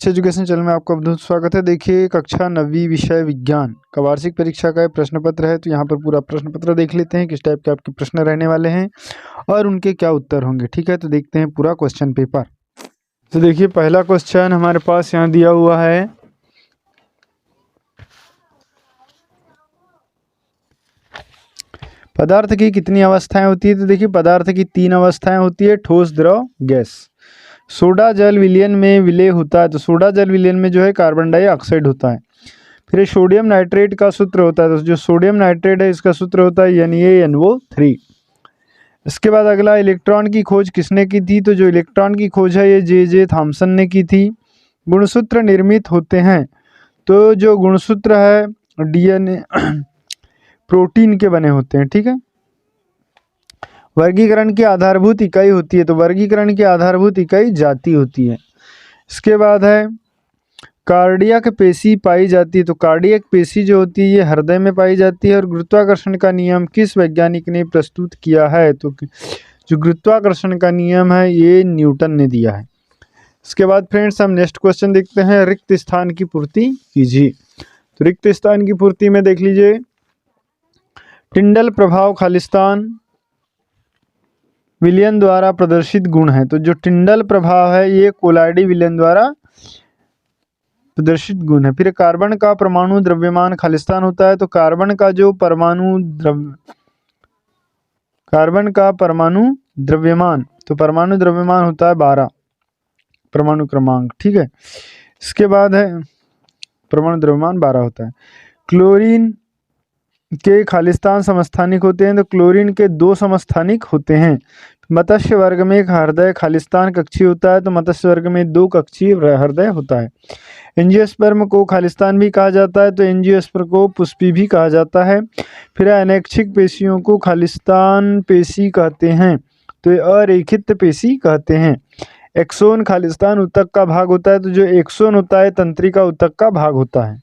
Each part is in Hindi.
एजुकेशन चैनल में आपका बहुत स्वागत है। देखिए, कक्षा 9वीं विषय विज्ञान का वार्षिक परीक्षा का प्रश्न पत्र है। तो यहाँ पर पूरा प्रश्न पत्र देख लेते हैं किस टाइप के आपके प्रश्न रहने वाले हैं और उनके क्या उत्तर होंगे। ठीक है, तो देखते हैं पूरा क्वेश्चन पेपर। तो देखिए, पहला क्वेश्चन हमारे पास यहाँ दिया हुआ है, पदार्थ की कितनी अवस्थाएं होती है। तो देखिए, पदार्थ की 3 अवस्थाएं होती है, ठोस, द्रव, गैस। सोडा जल विलयन में विलय होता है, तो सोडा जल विलयन में जो है कार्बन डाइऑक्साइड होता है। फिर सोडियम नाइट्रेट का सूत्र होता है, तो जो सोडियम नाइट्रेट है इसका सूत्र होता है NaNO3। इसके बाद अगला, इलेक्ट्रॉन की खोज किसने की थी। तो जो इलेक्ट्रॉन की खोज है ये J.J. थॉमसन ने की थी। गुणसूत्र निर्मित होते हैं, तो जो गुणसूत्र है DNA प्रोटीन के बने होते हैं। ठीक है। वर्गीकरण की आधारभूत इकाई होती है, तो वर्गीकरण की आधारभूत इकाई जाति होती है। इसके बाद है, कार्डियक पेशी पाई जाती है, तो कार्डियक पेशी जो होती है ये हृदय में पाई जाती है। और गुरुत्वाकर्षण का नियम किस वैज्ञानिक ने प्रस्तुत किया है। तो जो गुरुत्वाकर्षण का नियम है ये न्यूटन ने दिया है। इसके बाद फ्रेंड्स हम नेक्स्ट क्वेश्चन देखते हैं, रिक्त स्थान की पूर्ति कीजिए। तो रिक्त स्थान की पूर्ति में देख लीजिए, टिंडल प्रभाव खालिस्तान विलयन द्वारा प्रदर्शित गुण है। तो जो टिंडल प्रभाव है ये कोलाइडी विलयन द्वारा प्रदर्शित गुण है। फिर कार्बन का परमाणु द्रव्यमान खालिस्तान होता है, तो कार्बन का परमाणु द्रव्यमान, तो परमाणु द्रव्यमान होता है 12 परमाणु क्रमांक। ठीक है। इसके बाद है, परमाणु द्रव्यमान 12 होता है। क्लोरीन के खालिस्तान समस्थानिक होते हैं, तो क्लोरीन के 2 समस्थानिक होते हैं। मत्स्य वर्ग में एक हृदय खालिस्तान कक्षीय होता है, तो मत्स्य वर्ग में 2 कक्षीय हृदय होता है। एंजियोस्पर्म को खालिस्तान भी कहा जाता है, तो एंजियोस्पर्म को पुष्पी भी कहा जाता है। फिर अनैच्छिक पेशियों को खालिस्तान पेशी कहते हैं, तो अरेखित पेशी कहते हैं। एक्सोन खालिस्तान ऊतक का भाग होता है, तो जो एक्सोन होता है तंत्रिका ऊतक का भाग होता है।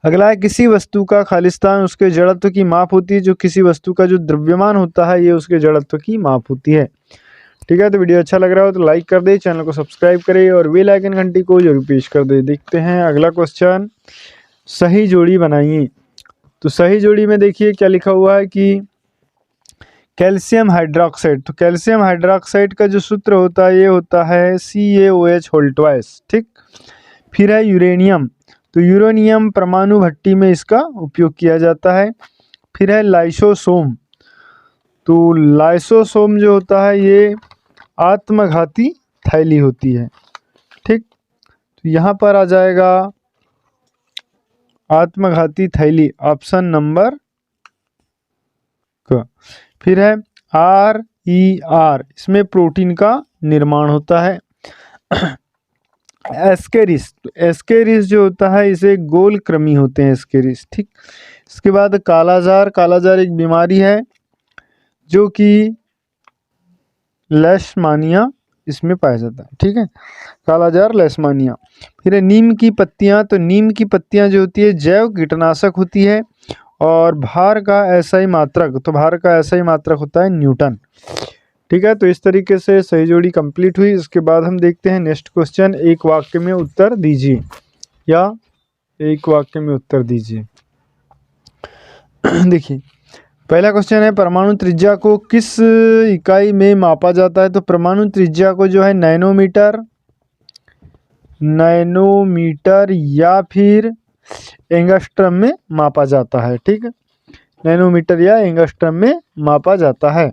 अगला है, किसी वस्तु का खालिस्तान उसके जड़त्व की माप होती है, जो किसी वस्तु का जो द्रव्यमान होता है ये उसके जड़त्व की माप होती है। ठीक है, तो वीडियो अच्छा लग रहा हो तो लाइक कर दे, चैनल को सब्सक्राइब करें और बेल आइकन घंटी को जरूर पेश कर दे। देखते हैं अगला क्वेश्चन, सही जोड़ी बनाइए। तो सही जोड़ी में देखिए क्या लिखा हुआ है कि कैल्शियम हाइड्रोक्साइड, तो कैल्शियम हाइड्रोक्साइड का जो सूत्र होता है ये होता है CaOH2। ठीक। फिर है यूरेनियम, तो यूरेनियम परमाणु भट्टी में इसका उपयोग किया जाता है। फिर है लाइसोसोम, तो लाइसोसोम जो होता है ये आत्मघाती थैली होती है। ठीक, तो यहाँ पर आ जाएगा आत्मघाती थैली, ऑप्शन नंबर क। फिर है RER, इसमें प्रोटीन का निर्माण होता है। एस्केरिस, तो एस्केरिस जो होता है इसे गोल कृमि होते हैं एस्केरिस। ठीक। इसके बाद कालाजार, कालाजार एक बीमारी है जो कि लेशमानिया इसमें पाया जाता है। ठीक है, कालाजार लेशमानिया। फिर है नीम की पत्तियां, तो नीम की पत्तियां जो होती है जैव कीटनाशक होती है। और भार का एसआई मात्रक, तो भार का एसआई मात्रक होता है न्यूटन। ठीक है, तो इस तरीके से सही जोड़ी कंप्लीट हुई। इसके बाद हम देखते हैं नेक्स्ट क्वेश्चन, एक वाक्य में उत्तर दीजिए, या एक वाक्य में उत्तर दीजिए। देखिए, पहला क्वेश्चन है, परमाणु त्रिज्या को किस इकाई में मापा जाता है। तो परमाणु त्रिज्या को जो है नैनोमीटर या फिर एंगस्ट्रम में मापा जाता है। ठीक है, नैनोमीटर या एंगस्ट्रम में मापा जाता है।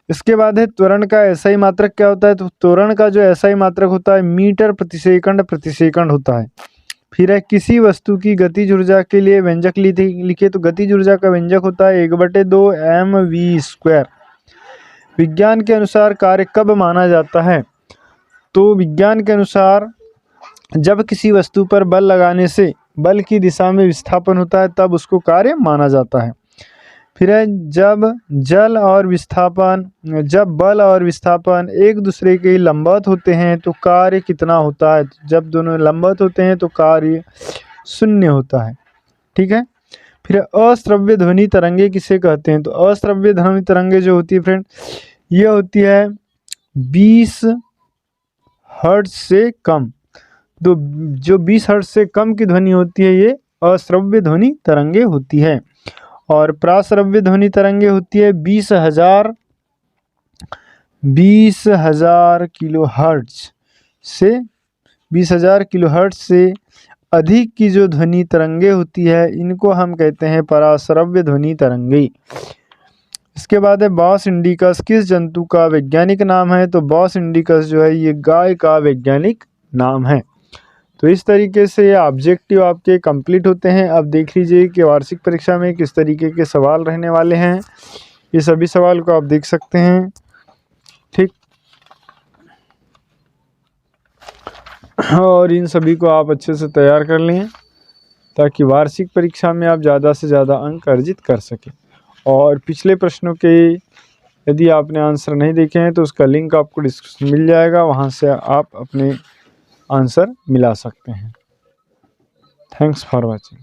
इसके बाद है, त्वरण का एसआई मात्रक क्या होता है। तो त्वरण का जो एसआई मात्रक होता है मीटर प्रति सेकंड होता है। फिर है, किसी वस्तु की गतिज ऊर्जा के लिए व्यंजक लिखे। तो गतिज ऊर्जा का व्यंजक होता है 1/2 mv²। विज्ञान के अनुसार कार्य कब माना जाता है। तो विज्ञान के अनुसार जब किसी वस्तु पर बल लगाने से बल की दिशा में विस्थापन होता है तब उसको कार्य माना जाता है। फिर है, जब बल और विस्थापन एक दूसरे के लंबवत होते हैं तो कार्य कितना होता है। जब दोनों लंबवत होते हैं तो कार्य 0 होता है। ठीक है। फिर अश्रव्य ध्वनि तरंगे किसे कहते हैं। तो अश्रव्य ध्वनि तरंगे जो होती है फ्रेंड, ये होती है 20 हर्ट्ज से कम। जो 20 हर्ट्ज से कम की ध्वनि होती है ये अश्रव्य ध्वनि तरंगे होती है। और प्राश्रव्य ध्वनि तरंगे होती है 20,000 किलो हर्ट्ज से 20,000 किलो हर्ट्ज से अधिक की जो ध्वनि तरंगे होती है इनको हम कहते हैं पराश्रव्य ध्वनि तरंगे। इसके बाद है बॉस इंडिकस किस जंतु का वैज्ञानिक नाम है? तो बॉस इंडिकस जो है ये गाय का वैज्ञानिक नाम है। तो इस तरीके से ये ऑब्जेक्टिव आपके कंप्लीट होते हैं। अब देख लीजिए कि वार्षिक परीक्षा में किस तरीके के सवाल रहने वाले हैं। ये सभी सवाल को आप देख सकते हैं, ठीक। और इन सभी को आप अच्छे से तैयार कर लें ताकि वार्षिक परीक्षा में आप ज़्यादा से ज़्यादा अंक अर्जित कर सकें। और पिछले प्रश्नों के यदि आपने आंसर नहीं देखे हैं तो उसका लिंक आपको डिस्क्रिप्शन मिल जाएगा, वहाँ से आप अपने आंसर मिला सकते हैं। Thanks for watching.